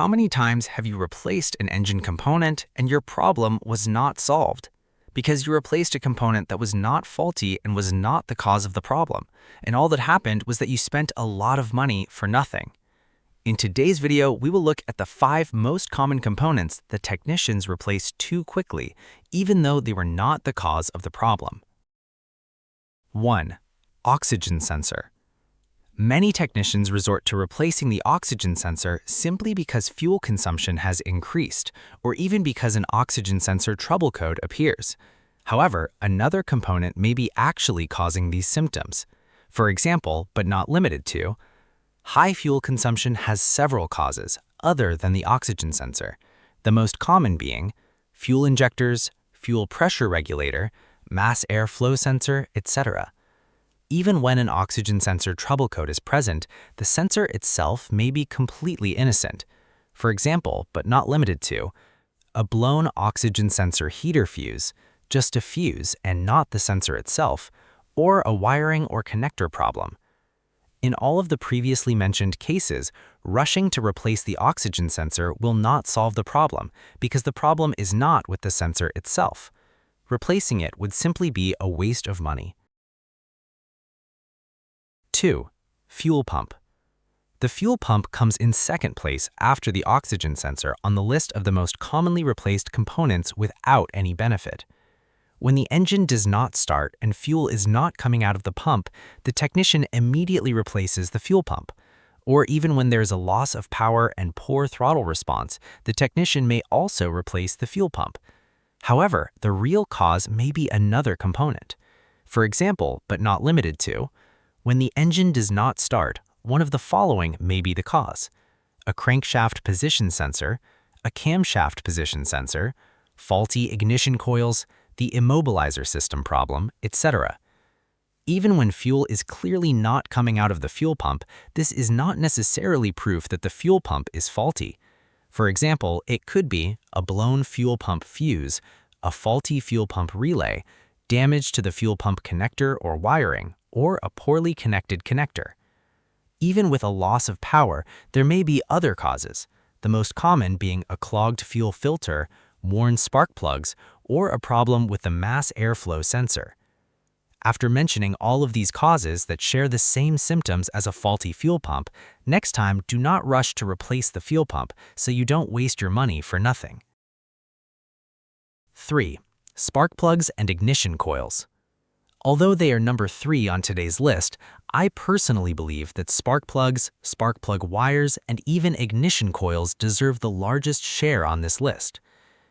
How many times have you replaced an engine component and your problem was not solved? Because you replaced a component that was not faulty and was not the cause of the problem, and all that happened was that you spent a lot of money for nothing. In today's video, we will look at the 5 most common components that technicians replace too quickly, even though they were not the cause of the problem. 1. Oxygen sensor. Many technicians resort to replacing the oxygen sensor simply because fuel consumption has increased, or even because an oxygen sensor trouble code appears. However, another component may be actually causing these symptoms. For example, but not limited to, high fuel consumption has several causes other than the oxygen sensor, the most common being fuel injectors, fuel pressure regulator, mass airflow sensor, etc. Even when an oxygen sensor trouble code is present, the sensor itself may be completely innocent. For example, but not limited to, a blown oxygen sensor heater fuse, just a fuse and not the sensor itself, or a wiring or connector problem. In all of the previously mentioned cases, rushing to replace the oxygen sensor will not solve the problem because the problem is not with the sensor itself. Replacing it would simply be a waste of money. 2. Fuel pump. The fuel pump comes in second place after the oxygen sensor on the list of the most commonly replaced components without any benefit. When the engine does not start and fuel is not coming out of the pump, the technician immediately replaces the fuel pump. Or even when there is a loss of power and poor throttle response, the technician may also replace the fuel pump. However, the real cause may be another component. For example, but not limited to, when the engine does not start, one of the following may be the cause: a crankshaft position sensor, a camshaft position sensor, faulty ignition coils, the immobilizer system problem, etc. Even when fuel is clearly not coming out of the fuel pump, this is not necessarily proof that the fuel pump is faulty. For example, it could be a blown fuel pump fuse, a faulty fuel pump relay, damage to the fuel pump connector or wiring, or a poorly connected connector. Even with a loss of power, there may be other causes, the most common being a clogged fuel filter, worn spark plugs, or a problem with the mass airflow sensor. After mentioning all of these causes that share the same symptoms as a faulty fuel pump, next time do not rush to replace the fuel pump so you don't waste your money for nothing. 3. Spark plugs and ignition coils. Although they are number 3 on today's list, I personally believe that spark plugs, spark plug wires, and even ignition coils deserve the largest share on this list.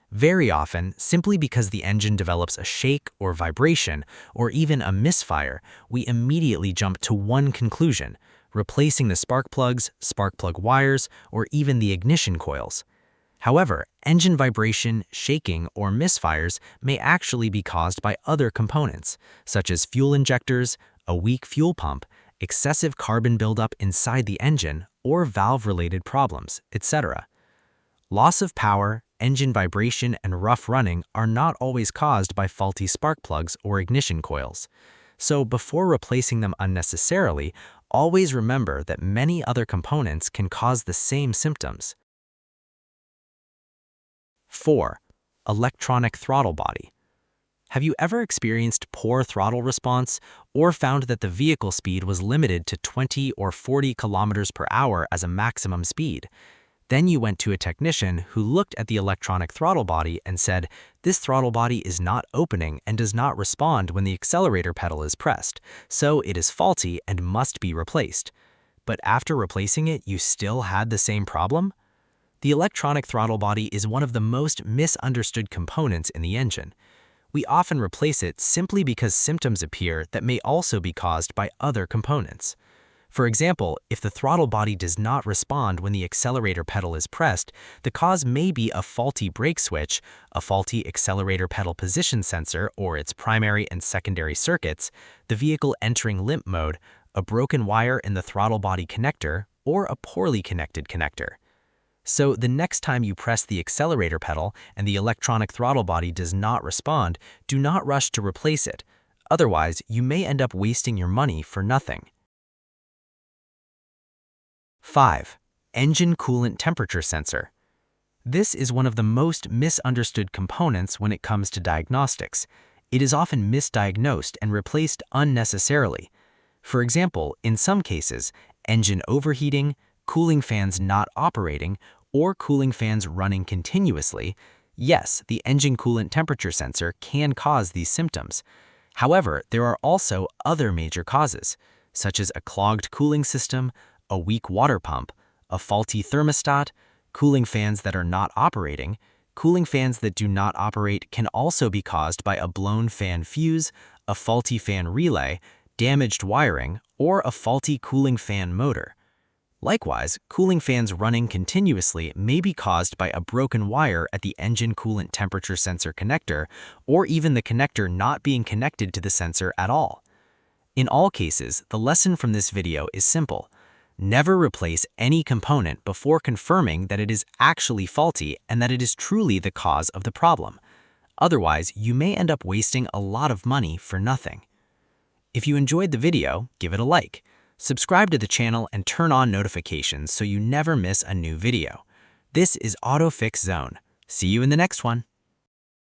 Very often, simply because the engine develops a shake or vibration, or even a misfire, we immediately jump to one conclusion: replacing the spark plugs, spark plug wires, or even the ignition coils. However, engine vibration, shaking, or misfires may actually be caused by other components, such as fuel injectors, a weak fuel pump, excessive carbon buildup inside the engine, or valve-related problems, etc. Loss of power, engine vibration, and rough running are not always caused by faulty spark plugs or ignition coils. So before replacing them unnecessarily, always remember that many other components can cause the same symptoms. 4. Electronic throttle body. Have you ever experienced poor throttle response or found that the vehicle speed was limited to 20 or 40 kilometers per hour as a maximum speed? Then you went to a technician who looked at the electronic throttle body and said, "This throttle body is not opening and does not respond when the accelerator pedal is pressed, so it is faulty and must be replaced." But after replacing it, you still had the same problem? The electronic throttle body is one of the most misunderstood components in the engine. We often replace it simply because symptoms appear that may also be caused by other components. For example, if the throttle body does not respond when the accelerator pedal is pressed, the cause may be a faulty brake switch, a faulty accelerator pedal position sensor or its primary and secondary circuits, the vehicle entering limp mode, a broken wire in the throttle body connector, or a poorly connected connector. So the next time you press the accelerator pedal and the electronic throttle body does not respond, do not rush to replace it. Otherwise, you may end up wasting your money for nothing. 5. engine coolant temperature sensor. This is one of the most misunderstood components when it comes to diagnostics. It is often misdiagnosed and replaced unnecessarily. For example, in some cases, engine overheating, cooling fans not operating, or cooling fans running continuously, yes, the engine coolant temperature sensor can cause these symptoms. However, there are also other major causes, such as a clogged cooling system, a weak water pump, a faulty thermostat, cooling fans that are not operating. Cooling fans that do not operate can also be caused by a blown fan fuse, a faulty fan relay, damaged wiring, or a faulty cooling fan motor. Likewise, cooling fans running continuously may be caused by a broken wire at the engine coolant temperature sensor connector, or even the connector not being connected to the sensor at all. In all cases, the lesson from this video is simple. Never replace any component before confirming that it is actually faulty and that it is truly the cause of the problem. Otherwise, you may end up wasting a lot of money for nothing. If you enjoyed the video, give it a like. Subscribe to the channel and turn on notifications so you never miss a new video. This is AutoFix Zone. See you in the next one.